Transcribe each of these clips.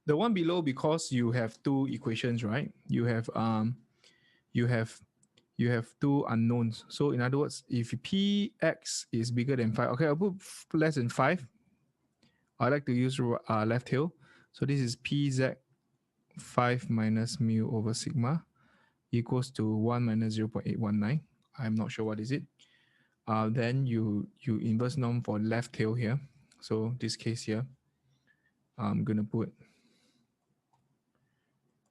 the one below, because you have two equations, right? You have you have two unknowns. So in other words, if px is bigger than 5, okay, I'll put less than 5. I like to use left tail. So this is pz 5 minus mu over sigma equals to 1 minus 0.819. I'm not sure what is it. Then you inverse norm for left tail here. So this case here, I'm gonna put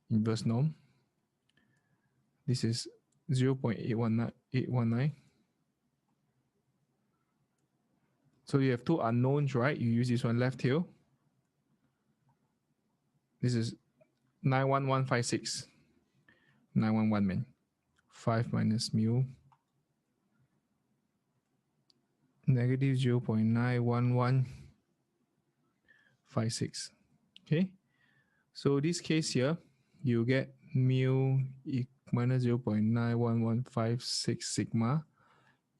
inverse norm. This is 0.819. So you have two unknowns, right? You use this one left tail. This is 91156. 911 man. 5 minus mu negative 0.91156. Okay. So this case here, you get mu minus 0.91156 sigma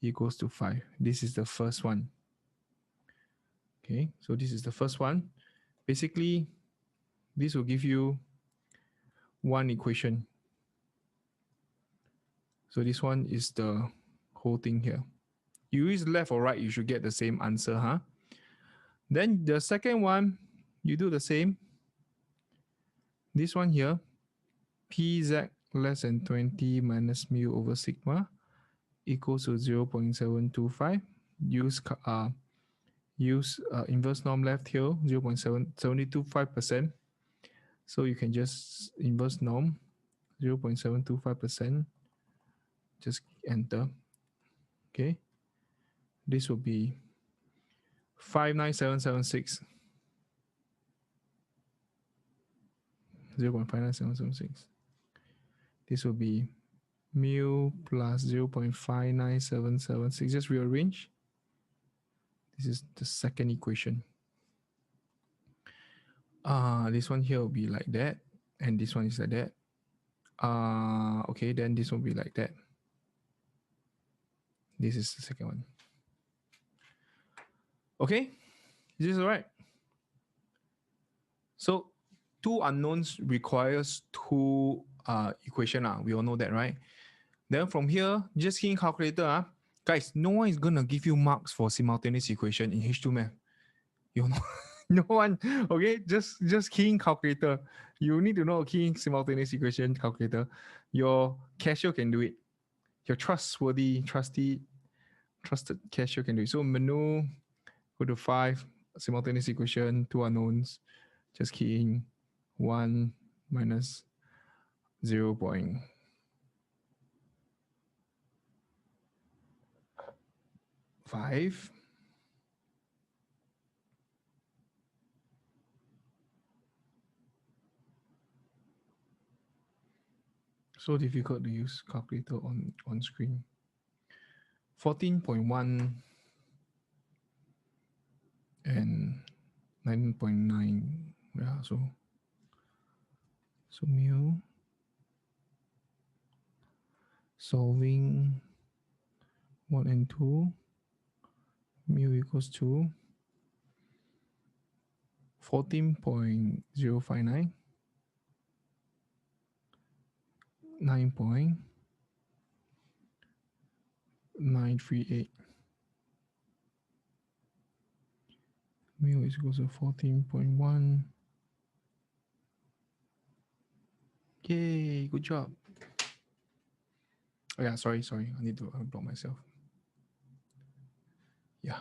equals to 5. This is the first one. Okay, so this is the first one. Basically, this will give you one equation. So this one is the whole thing here. You use left or right, you should get the same answer, huh? Then the second one, you do the same. This one here, pz less than 20 minus mu over sigma equals to 0.725. Use inverse norm left here, 0.725%. So you can just inverse norm 0.725%. Just enter. Okay. This will be 59776. 0.59776. This will be mu plus 0.59776. Just rearrange. This is the second equation. This one here will be like that, and this one is like that. Okay, then this will be like that. This is the second one. Okay, is this all right? So two unknowns requires two equation. We all know that, right? Then from here, just key in calculator. Guys, no one is gonna give you marks for simultaneous equation in H2 math. You know, no one. Okay, just key in calculator. You need to know key in simultaneous equation calculator. Your cashier can do it. Your trusted cashier can do it. So menu, go to 5, simultaneous equation, two unknowns. Just key in 1 minus 0.5. So difficult to use calculator on screen. 14.1 and 9.9. Yeah, so mu solving 1 and 2, mu equals to 14.059, 9.938. Mu is equals to 14.1. Yay, good job. Oh yeah, sorry. I need to unblock myself. Yeah.